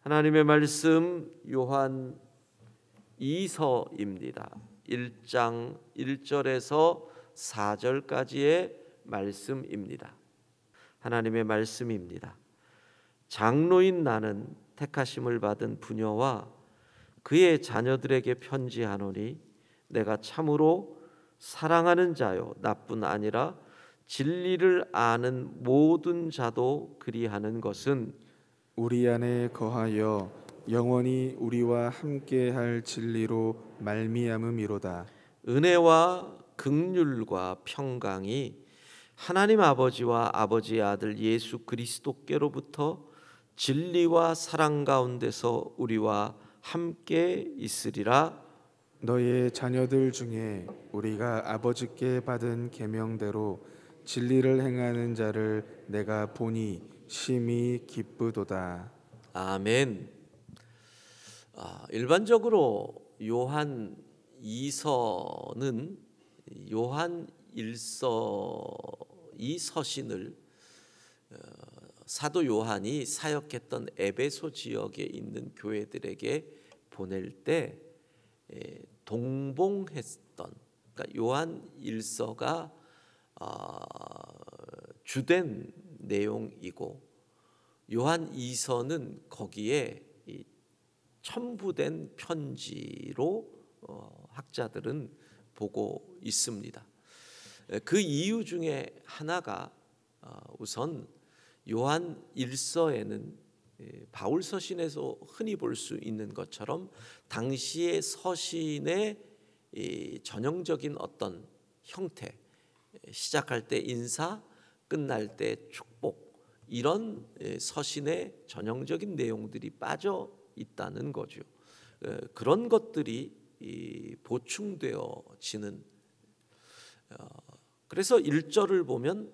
하나님의 말씀 요한 2서입니다. 1장 1절에서 4절까지의 말씀입니다. 하나님의 말씀입니다. 장로인 나는 택하심을 받은 부녀와 그의 자녀들에게 편지하노니 내가 참으로 사랑하는 자요 나뿐 아니라 진리를 아는 모든 자도 그리하는 것은 우리 안에 거하여 영원히 우리와 함께할 진리로 말미암음이로다. 은혜와 긍휼과 평강이 하나님 아버지와 아버지의 아들 예수 그리스도께로부터 진리와 사랑 가운데서 우리와 함께 있으리라. 너의 자녀들 중에 우리가 아버지께 받은 계명대로 진리를 행하는 자를 내가 보니 심히 기쁘도다. 아멘. 일반적으로 요한 2서는 요한 1서 이 서신을 사도 요한이 사역했던 에베소 지역에 있는 교회들에게 보낼 때 동봉했던, 그러니까 요한 1서가 주된 내용이고 요한 2서는 거기에 첨부된 편지로 학자들은 보고 있습니다. 그 이유 중에 하나가 우선 요한 1서에는 바울 서신에서 흔히 볼 수 있는 것처럼 당시의 서신의 전형적인 어떤 형태, 시작할 때 인사, 끝날 때 축복, 이런 서신의 전형적인 내용들이 빠져 있다는 거죠. 그런 것들이 보충되어지는, 그래서 1절을 보면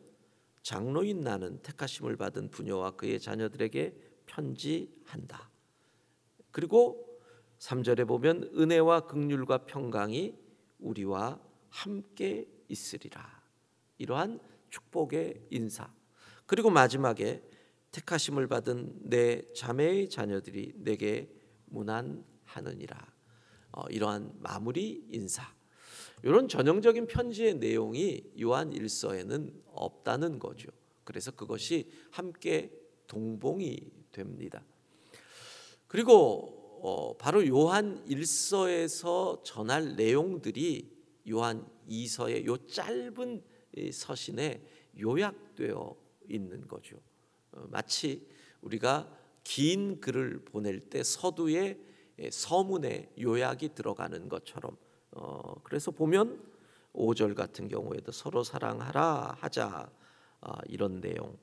장로인 나는 택하심을 받은 부녀와 그의 자녀들에게 편지한다. 그리고 3절에 보면 은혜와 긍휼과 평강이 우리와 함께 있으리라. 이러한 축복의 인사. 그리고 마지막에 택하심을 받은 내 자매의 자녀들이 내게 문안하느니라. 이러한 마무리 인사. 이런 전형적인 편지의 내용이 요한 1서에는 없다는 거죠. 그래서 그것이 함께 동봉이 됩니다. 그리고 바로 요한 1서에서 전할 내용들이 요한 2서의 요 짧은 서신에 요약되어 있는 거죠. 마치 우리가 긴 글을 보낼 때 서두에 서문에 요약이 들어가는 것처럼, 그래서 보면 5절 같은 경우에도 서로 사랑하라 하자, 이런 내용.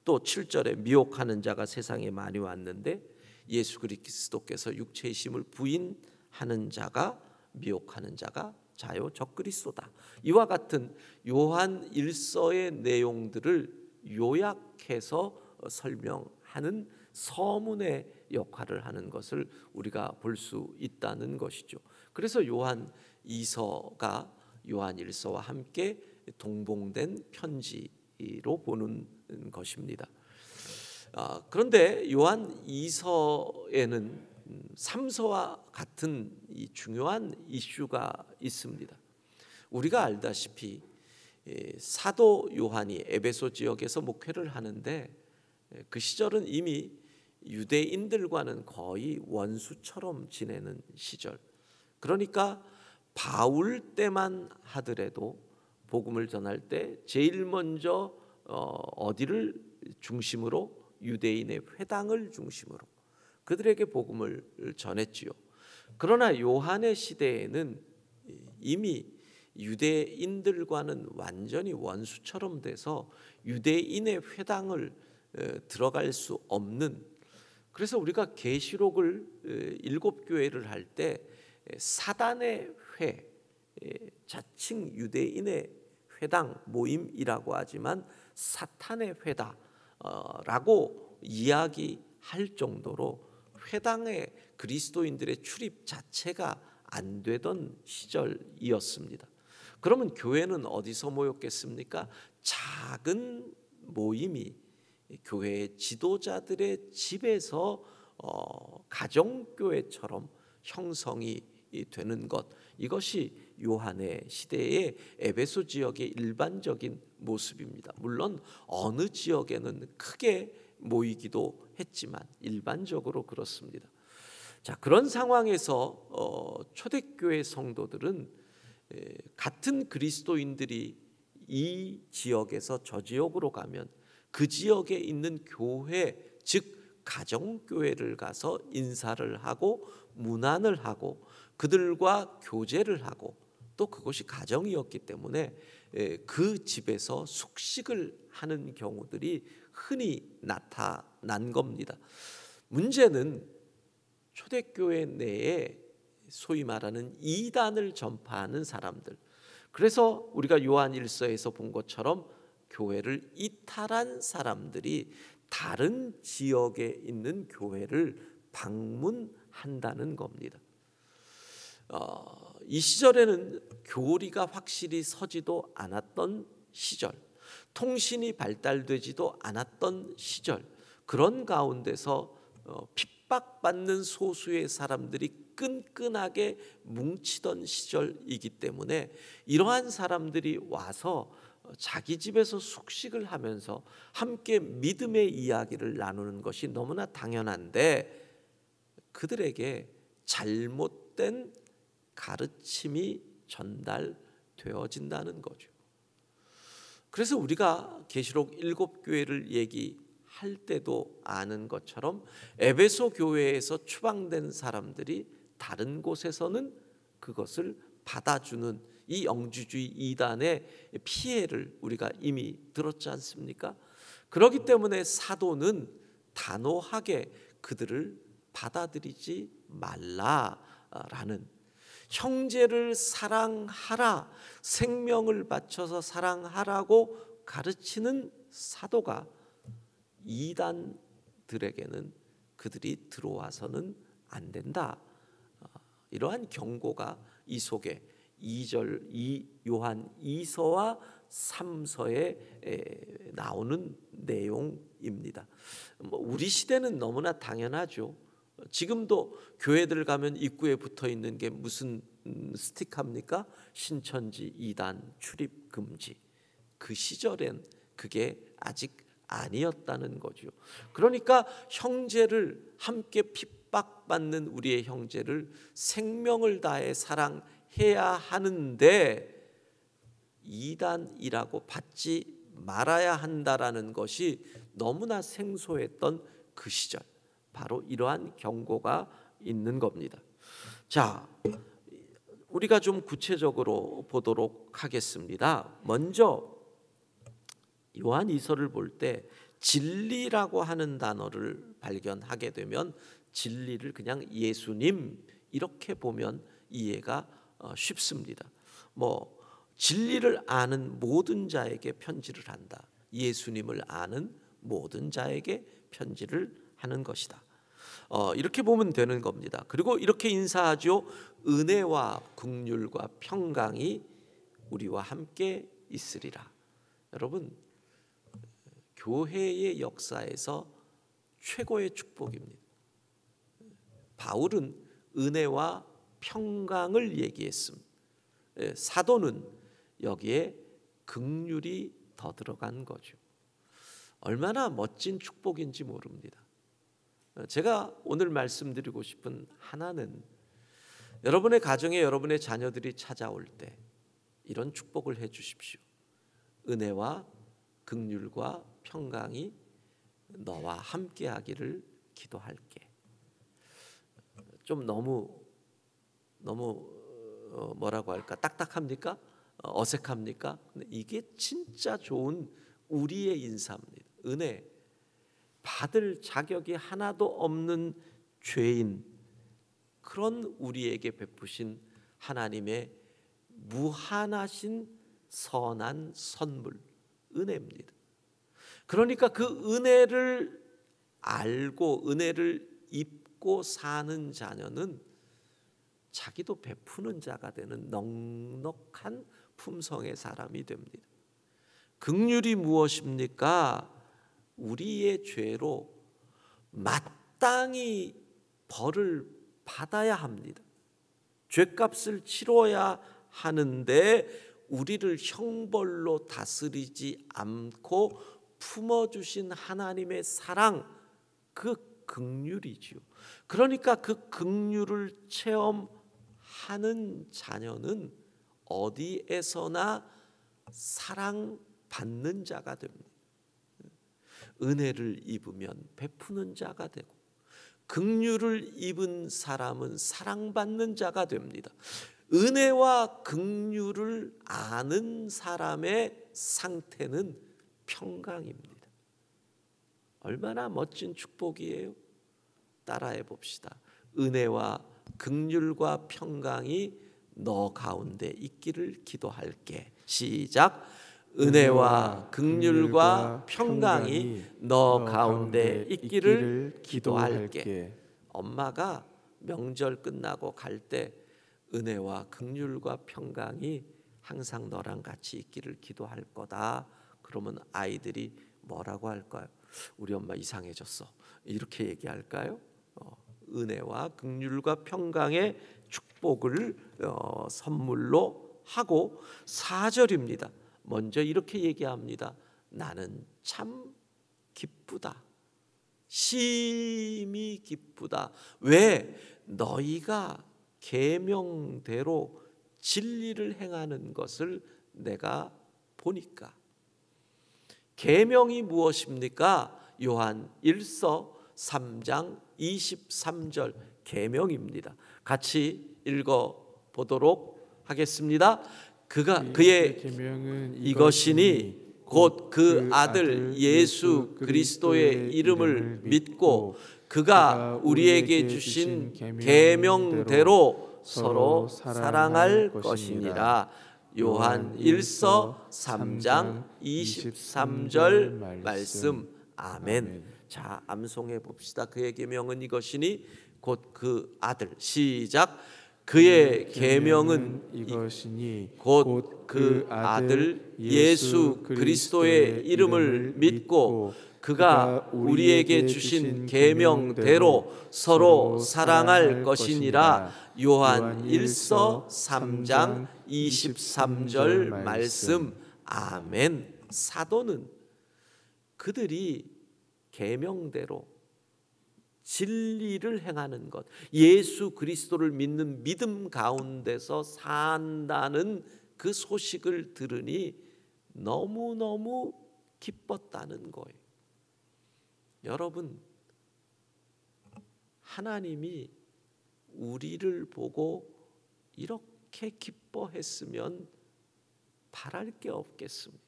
또 7절에 미혹하는 자가 세상에 많이 왔는데 예수 그리스도께서 육체의 심을 부인하는 자가 미혹하는 자가 자요 적그리스도다. 이와 같은 요한 1서의 내용들을 요약해서 설명하는 서문의 역할을 하는 것을 우리가 볼 수 있다는 것이죠. 그래서 요한 2서가 요한 1서와 함께 동봉된 편지로 보는 것입니다. 그런데 요한 2서에는 3서와 같은 이 중요한 이슈가 있습니다. 우리가 알다시피 사도 요한이 에베소 지역에서 목회를 하는데 그 시절은 이미 유대인들과는 거의 원수처럼 지내는 시절. 그러니까 바울 때만 하더라도 복음을 전할 때 제일 먼저 어디를 중심으로, 유대인의 회당을 중심으로 그들에게 복음을 전했지요. 그러나 요한의 시대에는 이미 유대인들과는 완전히 원수처럼 돼서 유대인의 회당을 들어갈 수 없는, 그래서 우리가 계시록을 7교회를 할 때 사단의 회, 자칭 유대인의 회당 모임이라고 하지만 사탄의 회다라고 이야기할 정도로 회당에 그리스도인들의 출입 자체가 안 되던 시절이었습니다. 그러면 교회는 어디서 모였겠습니까? 작은 모임이 교회의 지도자들의 집에서 가정교회처럼 형성이 되는 것, 이것이 요한의 시대의 에베소 지역의 일반적인 모습입니다. 물론 어느 지역에는 크게 모이기도 했지만 일반적으로 그렇습니다. 자, 그런 상황에서 초대교회 성도들은 같은 그리스도인들이 이 지역에서 저 지역으로 가면 그 지역에 있는 교회, 즉 가정교회를 가서 인사를 하고 문안을 하고 그들과 교제를 하고, 또 그것이 가정이었기 때문에 그 집에서 숙식을 하는 경우들이 흔히 나타난 겁니다. 문제는 초대교회 내에 소위 말하는 이단을 전파하는 사람들, 그래서 우리가 요한 1서에서 본 것처럼 교회를 이탈한 사람들이 다른 지역에 있는 교회를 방문한다는 겁니다. 이 시절에는 교리가 확실히 서지도 않았던 시절, 통신이 발달되지도 않았던 시절, 그런 가운데서 핍박받는 소수의 사람들이 끈끈하게 뭉치던 시절이기 때문에 이러한 사람들이 와서 자기 집에서 숙식을 하면서 함께 믿음의 이야기를 나누는 것이 너무나 당연한데, 그들에게 잘못된 가르침이 전달되어진다는 거죠. 그래서 우리가 계시록 7교회를 얘기할 때도 아는 것처럼 에베소 교회에서 추방된 사람들이 다른 곳에서는 그것을 받아주는 이 영주주의 이단의 피해를 우리가 이미 들었지 않습니까? 그렇기 때문에 사도는 단호하게 그들을 받아들이지 말라라는, 형제를 사랑하라, 생명을 바쳐서 사랑하라고 가르치는 사도가 이단들에게는 그들이 들어와서는 안 된다. 이러한 경고가 이 속에 2절 요한 2서와 3서에 나오는 내용입니다. 우리 시대는 너무나 당연하죠. 지금도 교회들 가면 입구에 붙어 있는 게 무슨 스티커입니까? 신천지 이단 출입 금지. 그 시절엔 그게 아직 아니었다는 거죠. 그러니까 형제를, 함께 핍박받는 우리의 형제를 생명을 다해 사랑해야 하는데 이단이라고 받지 말아야 한다라는 것이 너무나 생소했던 그 시절, 바로 이러한 경고가 있는 겁니다. 자, 우리가 좀 구체적으로 보도록 하겠습니다. 먼저 요한 2서를 볼 때 진리라고 하는 단어를 발견하게 되면 진리를 그냥 예수님 이렇게 보면 이해가 쉽습니다. 진리를 아는 모든 자에게 편지를 한다. 예수님을 아는 모든 자에게 편지를 하는 것이다. 이렇게 보면 되는 겁니다. 그리고 이렇게 인사하죠. 은혜와 긍휼과 평강이 우리와 함께 있으리라. 여러분, 교회의 역사에서 최고의 축복입니다. 바울은 은혜와 평강을 얘기했습니다. 사도는 여기에 긍휼이 더 들어간 거죠. 얼마나 멋진 축복인지 모릅니다. 제가 오늘 말씀드리고 싶은 하나는, 여러분의 가정에 여러분의 자녀들이 찾아올 때 이런 축복을 해 주십시오. 은혜와 긍휼과 평강이 너와 함께하기를 기도할게. 좀 너무 뭐라고 할까, 딱딱합니까? 어색합니까? 근데 이게 진짜 좋은 우리의 인사입니다. 은혜, 받을 자격이 하나도 없는 죄인, 그런 우리에게 베푸신 하나님의 무한하신 선한 선물, 은혜입니다. 그러니까 그 은혜를 알고 은혜를 입고 사는 자녀는 자기도 베푸는 자가 되는 넉넉한 품성의 사람이 됩니다. 긍휼이 무엇입니까? 우리의 죄로 마땅히 벌을 받아야 합니다. 죄값을 치러야 하는데 우리를 형벌로 다스리지 않고 품어주신 하나님의 사랑, 그 긍휼이지요. 그러니까 그 긍휼을 체험하는 자녀는 어디에서나 사랑받는 자가 됩니다. 은혜를 입으면 베푸는 자가 되고, 긍휼을 입은 사람은 사랑받는 자가 됩니다. 은혜와 긍휼을 아는 사람의 상태는 평강입니다. 얼마나 멋진 축복이에요. 따라해 봅시다. 은혜와 긍휼과 평강이 너 가운데 있기를 기도할게. 시작. 은혜와 긍휼과 평강이 너 가운데 있기를 기도할게. 엄마가 명절 끝나고 갈 때 은혜와 긍휼과 평강이 항상 너랑 같이 있기를 기도할 거다. 그러면 아이들이 뭐라고 할까요? 우리 엄마 이상해졌어. 이렇게 얘기할까요? 은혜와 긍휼과 평강의 축복을 선물로 하고 4절입니다. 먼저 이렇게 얘기합니다. 나는 참 기쁘다. 심히 기쁘다. 왜? 너희가 계명대로 진리를 행하는 것을 내가 보니까. 계명이 무엇입니까? 요한 1서 3장 23절 계명입니다. 같이 읽어보도록 하겠습니다. 그의 계명은 이것이니 곧 그 아들 예수 그리스도의 이름을 믿고 그가 우리에게 주신 계명대로 서로 사랑할 것이니라. 요한 1서 3장 23절 말씀. 아멘. 자, 암송해 봅시다. 그의 계명은 이것이니 곧 그 아들. 시작. 그의 계명은 이것이니 곧 그 아들 예수 그리스도의 이름을 믿고 그가 우리에게 주신 계명대로 서로 사랑할 것이니라. 요한 1서 3장 23절 말씀. 아멘. 사도는 그들이 계명대로 진리를 행하는 것, 예수 그리스도를 믿는 믿음 가운데서 산다는 그 소식을 들으니 너무너무 기뻤다는 거예요. 여러분, 하나님이 우리를 보고 이렇게 기뻐했으면 바랄 게 없겠습니다.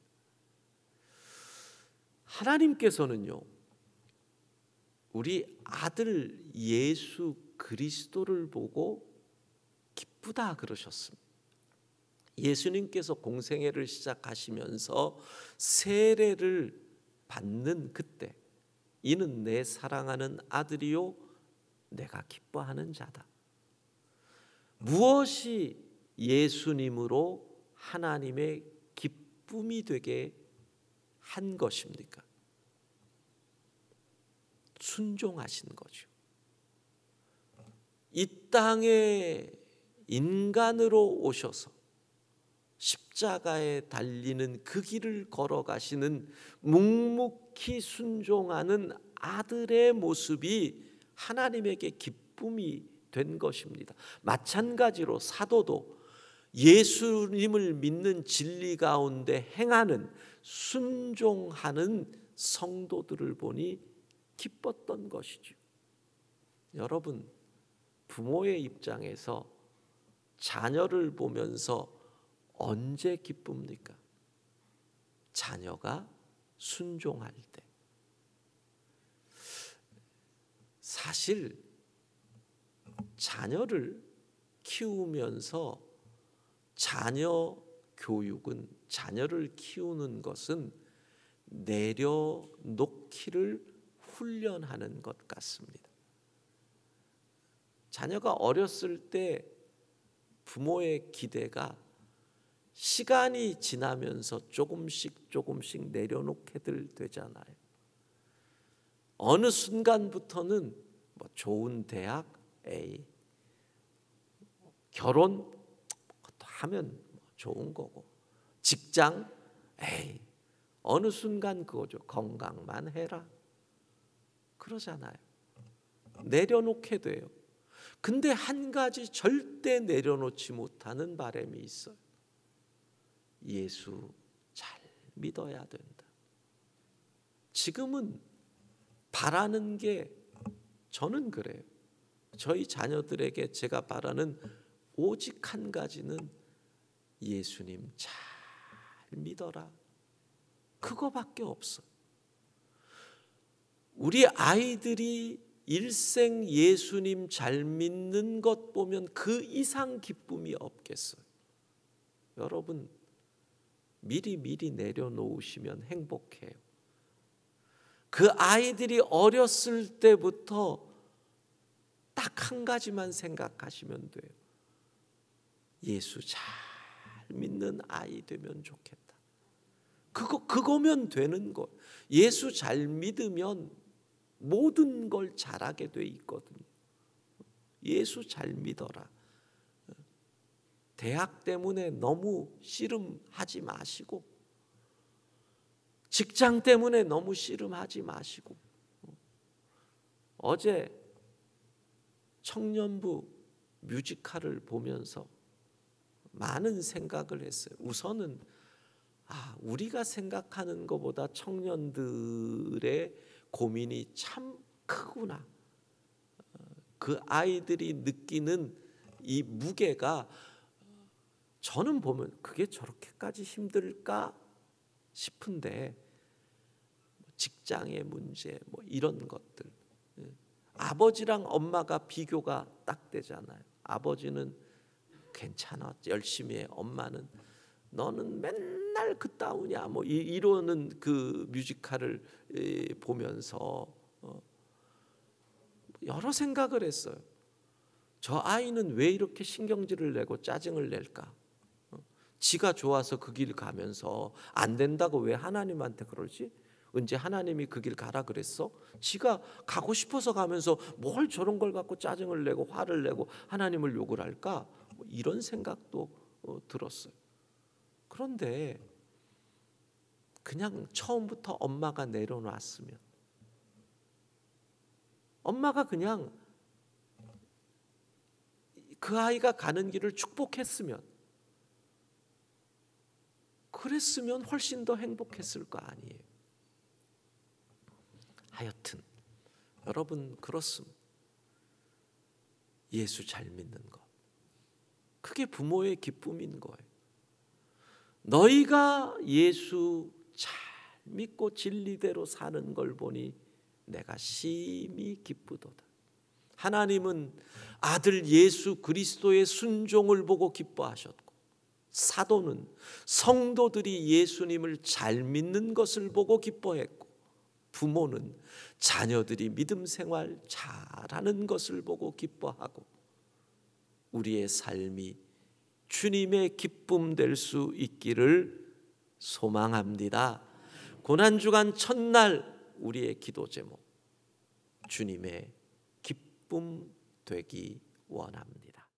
하나님께서는요, 우리 아들 예수 그리스도를 보고 기쁘다 그러셨습니다. 예수님께서 공생애를 시작하시면서 세례를 받는 그때, 이는 내 사랑하는 아들이요 내가 기뻐하는 자다. 무엇이 예수님으로 하나님의 기쁨이 되게 한 것입니까? 순종하신 거죠. 이 땅에 인간으로 오셔서 십자가에 달리는 그 길을 걸어가시는 묵묵히 순종하는 아들의 모습이 하나님에게 기쁨이 된 것입니다. 마찬가지로 사도도 예수님을 믿는 진리 가운데 행하는, 순종하는 성도들을 보니 기뻤던 것이죠. 여러분, 부모의 입장에서 자녀를 보면서 언제 기쁩니까? 자녀가 순종할 때. 사실 자녀를 키우면서 자녀 교육은, 자녀를 키우는 것은 내려놓기를 훈련하는 것 같습니다. 자녀가 어렸을 때 부모의 기대가 시간이 지나면서 조금씩 내려놓게들 되잖아요. 어느 순간부터는 뭐 좋은 대학, 에이. 결혼 그것도 하면 좋은 거고. 직장, 에이. 어느 순간 그거죠. 건강만 해라. 그러잖아요. 내려놓게 돼요. 근데 한 가지 절대 내려놓지 못하는 바람이 있어요. 예수 잘 믿어야 된다. 지금은 바라는 게 저는 그래요. 저희 자녀들에게 제가 바라는 오직 한 가지는 예수님 잘 믿어라. 그거밖에 없어. 우리 아이들이 일생 예수님 잘 믿는 것 보면 그 이상 기쁨이 없겠어요. 여러분 미리 내려놓으시면 행복해요. 그 아이들이 어렸을 때부터 딱 한 가지만 생각하시면 돼요. 예수 잘 믿는 아이 되면 좋겠다. 그거면 되는 거. 예수 잘 믿으면 모든 걸 잘하게 돼 있거든요. 예수 잘 믿어라. 대학 때문에 너무 씨름하지 마시고, 직장 때문에 너무 씨름하지 마시고. 어제 청년부 뮤지컬을 보면서 많은 생각을 했어요. 우선은 우리가 생각하는 것보다 청년들의 고민이 참 크구나. 그 아이들이 느끼는 이 무게가 저는 보면 그게 저렇게까지 힘들까 싶은데, 직장의 문제 뭐 이런 것들, 아버지랑 엄마가 비교가 딱 되잖아요. 아버지는 괜찮아 열심히 해. 엄마는 너는 맨날 그따구냐 뭐 이러는 그 뮤지컬을 보면서 여러 생각을 했어요. 저 아이는 왜 이렇게 신경질을 내고 짜증을 낼까? 지가 좋아서 그 길 가면서 안 된다고 왜 하나님한테 그러지? 언제 하나님이 그 길 가라 그랬어? 지가 가고 싶어서 가면서 뭘 저런 걸 갖고 짜증을 내고 화를 내고 하나님을 욕을 할까? 뭐 이런 생각도 들었어요. 그런데 그냥 처음부터 엄마가 내려놨으면, 엄마가 그냥 그 아이가 가는 길을 축복했으면, 그랬으면 훨씬 더 행복했을 거 아니에요. 하여튼 여러분 그렇습니다. 예수 잘 믿는 것, 그게 부모의 기쁨인 거예요. 너희가 예수 잘 믿고 진리대로 사는 걸 보니 내가 심히 기쁘도다. 하나님은 아들 예수 그리스도의 순종을 보고 기뻐하셨고, 사도는 성도들이 예수님을 잘 믿는 것을 보고 기뻐했고, 부모는 자녀들이 믿음 생활 잘하는 것을 보고 기뻐하고, 우리의 삶이 주님의 기쁨 될 수 있기를 소망합니다. 고난주간 첫날 우리의 기도 제목, 주님의 기쁨 되기 원합니다.